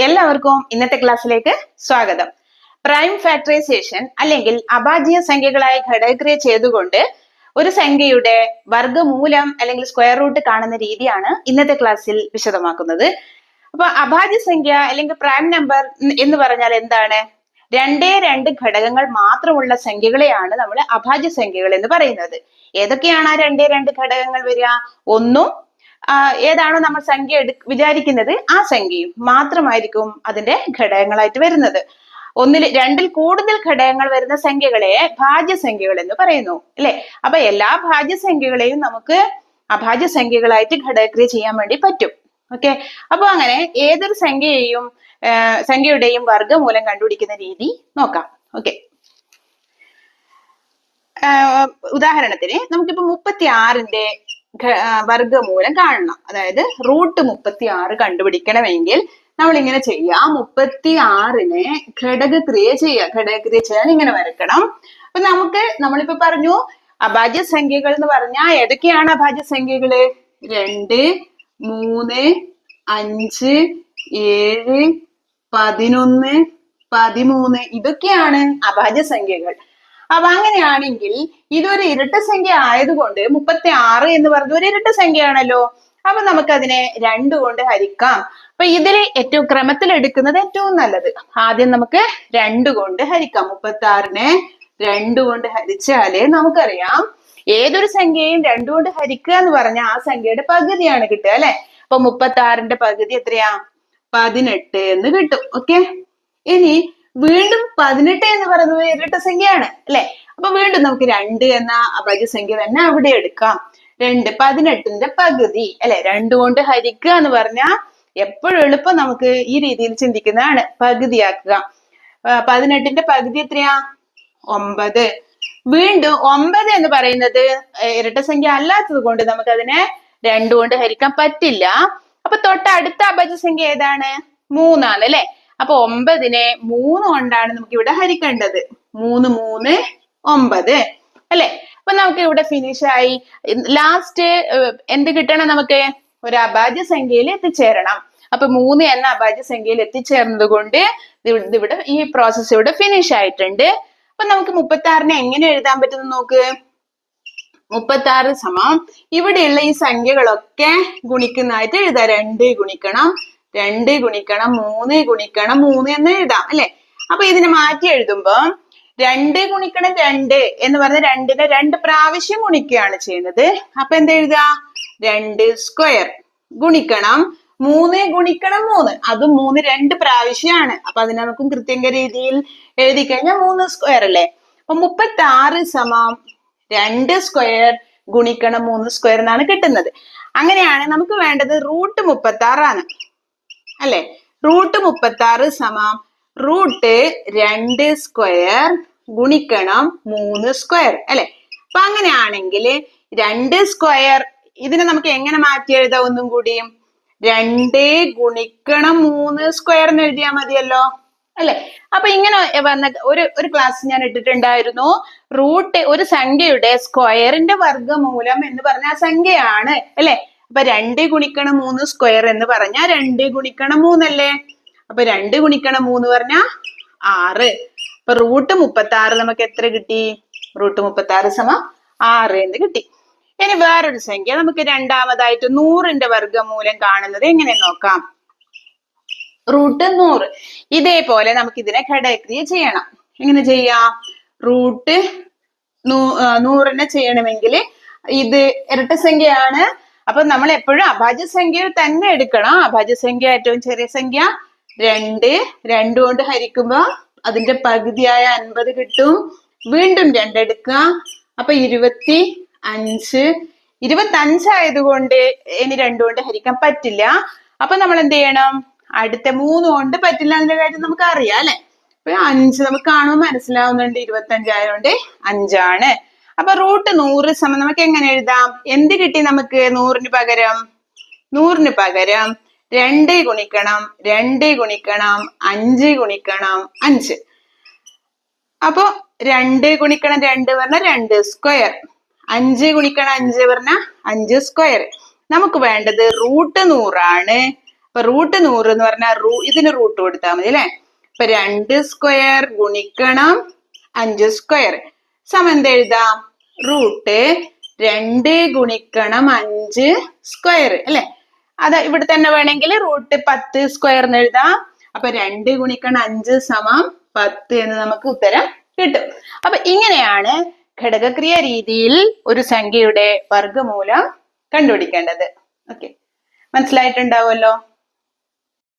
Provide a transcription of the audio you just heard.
എല്ലാവർക്കും ഇന്നത്തെ ക്ലാസ്സിലേക്ക് സ്വാഗതം. പ്രൈം ഫാക്ടറൈസേഷൻ അല്ലെങ്കിൽ അഭാജ്യ സംഖ്യകളായി ഘടകക്രിയ ചെയ്തുകൊണ്ട് ഒരു സംഖ്യയുടെ വർഗ്ഗമൂലം അല്ലെങ്കിൽ സ്ക്വയർ റൂട്ട് കാണുന്ന രീതിയാണ് ഇന്നത്തെ ക്ലാസ്സിൽ വിശദമാക്കുന്നത്. അപ്പൊ അഭാജ്യ സംഖ്യ അല്ലെങ്കിൽ പ്രൈം നമ്പർ എന്ന് പറഞ്ഞാൽ എന്താണ്? രണ്ടേ രണ്ട് ഘടകങ്ങൾ മാത്രമുള്ള സംഖ്യകളെയാണ് നമ്മൾ അഭാജ്യ സംഖ്യകൾ എന്ന് പറയുന്നത്. ഏതൊക്കെയാണ് ആ രണ്ടേ രണ്ട് ഘടകങ്ങൾ വരിക? ഒന്നും ഏതാണോ നമ്മൾ സംഖ്യ വിചാരിക്കുന്നത് ആ സംഖ്യയും മാത്രമായിരിക്കും അതിന്റെ ഘടകങ്ങളായിട്ട് വരുന്നത്. രണ്ടിൽ കൂടുതൽ ഘടകങ്ങൾ വരുന്ന സംഖ്യകളെ ഭാജ്യസംഖ്യകൾ എന്ന് പറയുന്നു, അല്ലെ? അപ്പൊ എല്ലാ ഭാജ്യസംഖ്യകളെയും നമുക്ക് അഭാജ്യ സംഖ്യകളായിട്ട് ഘടകക്രിയ ചെയ്യാൻ വേണ്ടി പറ്റും. ഓക്കെ, അപ്പൊ അങ്ങനെ ഏതൊരു സംഖ്യയുടെയും വർഗ്ഗമൂലം കണ്ടുപിടിക്കുന്ന രീതി നോക്കാം. ഓക്കെ, ഉദാഹരണത്തിന് നമുക്കിപ്പോ 36ന്റെ വർഗ്ഗമൂലം കാണണം. അതായത് √ 36 കണ്ടുപിടിക്കണമെങ്കിൽ നമ്മൾ ഇങ്ങനെ ചെയ്യാം. 36നെ ഘടകക്രിയ ചെയ്യാൻ ഇങ്ങനെ വരക്കണം. അപ്പൊ നമ്മളിപ്പോ പറഞ്ഞു അഭാജ്യ സംഖ്യകൾ എന്ന് പറഞ്ഞാൽ ഏതൊക്കെയാണ് അഭാജ്യ സംഖ്യകള്? 2, 3, 5, 7, 11, 13 ഇതൊക്കെയാണ് അഭാജ്യ സംഖ്യകൾ. അപ്പൊ അങ്ങനെയാണെങ്കിൽ ഇതൊരു ഇരട്ട സംഖ്യ ആയതുകൊണ്ട് 36 എന്ന് പറഞ്ഞ ഒരു ഇരട്ട സംഖ്യയാണല്ലോ. അപ്പൊ നമുക്കതിനെ 2 കൊണ്ട് ഹരിക്കാം. അപ്പൊ ഇതില് ഏറ്റവും ക്രമത്തിൽ എടുക്കുന്നത് ഏറ്റവും നല്ലത്. ആദ്യം നമുക്ക് 2 കൊണ്ട് ഹരിക്കാം. 36നെ 2 കൊണ്ട് ഹരിച്ചാല് നമുക്കറിയാം ഏതൊരു സംഖ്യയും 2 കൊണ്ട് ഹരിക്കുക എന്ന് പറഞ്ഞാൽ ആ സംഖ്യയുടെ പകുതിയാണ് കിട്ടുക, അല്ലെ? അപ്പൊ 36ന്റെ പകുതി എത്രയാ? 18 എന്ന് കിട്ടും. ഓക്കെ, ഇനി വീണ്ടും 18 എന്ന് പറയുന്നത് ഇരട്ട സംഖ്യയാണ്, അല്ലെ? അപ്പൊ വീണ്ടും നമുക്ക് 2 എന്ന അഭാജ്യ സംഖ്യ തന്നെ അവിടെ എടുക്കാം. 18ന്റെ പകുതി, അല്ലെ? 2 കൊണ്ട് ഹരിക്കുക എന്ന് പറഞ്ഞാൽ എപ്പോഴും എളുപ്പം നമുക്ക് ഈ രീതിയിൽ ചിന്തിക്കുന്നതാണ്, പകുതിയാക്കുക. 18ന്റെ പകുതി എത്രയാ? 9. വീണ്ടും 9 എന്ന് പറയുന്നത് ഇരട്ട സംഖ്യ അല്ലാത്തത് കൊണ്ട് നമുക്ക് അതിനെ 2 കൊണ്ട് ഹരിക്കാൻ പറ്റില്ല. അപ്പൊ തൊട്ടടുത്ത അഭാജ്യ സംഖ്യ ഏതാണ്? 3 ആണ്, അല്ലെ? അപ്പൊ 9നെ 3 കൊണ്ടാണ് നമുക്ക് ഇവിടെ ഹരിക്കേണ്ടത്. 3, 3, 9, അല്ലെ? അപ്പൊ നമുക്ക് ഇവിടെ ഫിനിഷ് ആയി. ലാസ്റ്റ് എന്ത് കിട്ടണം? നമുക്ക് ഒരു അഭാജ്യ സംഖ്യയിൽ എത്തിച്ചേരണം. അപ്പൊ 3 എന്ന അഭാജ്യ സംഖ്യയിൽ എത്തിച്ചേർന്നത് കൊണ്ട് ഇവിടെ ഈ പ്രോസസ് ഇവിടെ ഫിനിഷ് ആയിട്ടുണ്ട്. അപ്പൊ നമുക്ക് 36നെ എങ്ങനെ എഴുതാൻ പറ്റുന്ന നോക്ക്. 36 സമം ഇവിടെയുള്ള ഈ സംഖ്യകളൊക്കെ ഗുണിക്കുന്നതായിട്ട് എഴുതാം. 2 ഗുണിക്കണം 2 ഗുണിക്കണം 3 ഗുണിക്കണം 3 എന്ന് എഴുതാം, അല്ലെ? അപ്പൊ ഇതിനെ മാറ്റി എഴുതുമ്പോ 2 ഗുണിക്കണം 2 എന്ന് പറഞ്ഞ 2നെ 2 പ്രാവശ്യം ഗുണിക്കുകയാണ് ചെയ്യുന്നത്. അപ്പൊ എന്ത് എഴുതാ? 2 സ്ക്വയർ ഗുണിക്കണം 3 ഗുണിക്കണം 3, അതും 3 2 പ്രാവശ്യമാണ്. അപ്പൊ അതിനെ നമുക്കും കൃത്യങ്ക രീതിയിൽ എഴുതി കഴിഞ്ഞാൽ 3 സ്ക്വയർ, അല്ലെ? അപ്പൊ 36 സമം 2 സ്ക്വയർ ഗുണിക്കണം 3 സ്ക്വയർ എന്നാണ് കിട്ടുന്നത്. അങ്ങനെയാണ് നമുക്ക് വേണ്ടത് √ 36 ആണ്, അല്ലെ? √ 36 സമം √2 സ്ക്വയർ ഗുണിക്കണം 3 സ്ക്വയർ, അല്ലെ? അപ്പൊ അങ്ങനെയാണെങ്കിൽ 2 സ്ക്വയർ ഇതിനെ നമുക്ക് എങ്ങനെ മാറ്റി എഴുതാം? ഒന്നും കൂടിയും 2 ഗുണിക്കണം 3 സ്ക്വയർ എന്ന് എഴുതിയാൽ മതിയല്ലോ, അല്ലെ? അപ്പൊ ഇങ്ങനെ വന്ന ഒരു ക്ലാസ് ഞാൻ ഇട്ടിട്ടുണ്ടായിരുന്നു. ഒരു സംഖ്യയുടെ സ്ക്വയറിന്റെ വർഗ്ഗമൂലം എന്ന് പറഞ്ഞ ആ സംഖ്യയാണ്, അല്ലെ? അപ്പൊ 2 ഗുണിക്കണം 3 സ്ക്വയർ എന്ന് പറഞ്ഞാൽ 2 ഗുണിക്കണം 3 അല്ലേ? അപ്പൊ 2 ഗുണിക്കണം 3 പറഞ്ഞാ 6. അപ്പൊ √ 36 നമുക്ക് എത്ര കിട്ടി? √ 36 സമം 6 എന്ന് കിട്ടി. ഇനി വേറൊരു സംഖ്യ നമുക്ക് രണ്ടാമതായിട്ട് 100ന്റെ വർഗ്ഗമൂലം കാണുന്നത് എങ്ങനെ നോക്കാം. √ 100. ഇതേപോലെ നമുക്ക് ഇതിനെ ഘടകക്രിയ ചെയ്യണം. എങ്ങനെ ചെയ്യാം? √ 100നെ ചെയ്യണമെങ്കിൽ ഇത് ഇരട്ട സംഖ്യയാണ്. അപ്പൊ നമ്മൾ എപ്പോഴും അഭാജ്യ സംഖ്യ തന്നെ എടുക്കണം. അഭാജ്യ സംഖ്യ ഏറ്റവും ചെറിയ സംഖ്യ 2. 2 കൊണ്ട് ഹരിക്കുമ്പോ അതിന്റെ പകുതിയായ 50 കിട്ടും. വീണ്ടും 2 എടുക്കുക. അപ്പൊ 25 ആയതുകൊണ്ട് ഇനി 2 കൊണ്ട് ഹരിക്കാൻ പറ്റില്ല. അപ്പൊ നമ്മൾ എന്ത് ചെയ്യണം? അടുത്ത 3 കൊണ്ട് പറ്റില്ല അതിന്റെ കാര്യം നമുക്ക് അറിയാം, അല്ലെ? അപ്പൊ 5 നമുക്ക് കാണുമ്പോൾ മനസ്സിലാവുന്നുണ്ട്. 25 ആയതുകൊണ്ട് 5 ആണ്. അപ്പൊ √ 100 സമം നമുക്ക് എങ്ങനെ എഴുതാം? എന്ത് കിട്ടി നമുക്ക്? 100ന് പകരം 2 ഗുണിക്കണം 2 ഗുണിക്കണം 5 ഗുണിക്കണം 5. അപ്പൊ 2 ഗുണിക്കണം 2 പറഞ്ഞ 2 സ്ക്വയർ, 5 ഗുണിക്കണം 5 പറഞ്ഞ 5 സ്ക്വയർ. നമുക്ക് വേണ്ടത് √ 100 ആണ്. ഇപ്പൊ √100 എന്ന് പറഞ്ഞാൽ ഇതിന് റൂട്ട് കൊടുത്താൽ മതി അല്ലെ. ഇപ്പൊ 2 സ്ക്വയർ ഗുണിക്കണം 5 സ്ക്വയർ സമം എന്ത് എഴുതാം? √2 ഗുണിക്കണം 5 സ്ക്വയർ അല്ലെ. അത് ഇവിടെ തന്നെ വേണമെങ്കിൽ √10 സ്ക്വയർ എന്ന് എഴുതാം. അപ്പൊ 2 ഗുണിക്കണം 5 സമം 10 എന്ന് നമുക്ക് ഉത്തരം കിട്ടും. അപ്പൊ ഇങ്ങനെയാണ് ഘടകക്രിയ രീതിയിൽ ഒരു സംഖ്യയുടെ വർഗ്ഗമൂലം കണ്ടുപിടിക്കേണ്ടത്. ഓക്കെ, മനസ്സിലായിട്ടുണ്ടാവുമല്ലോ.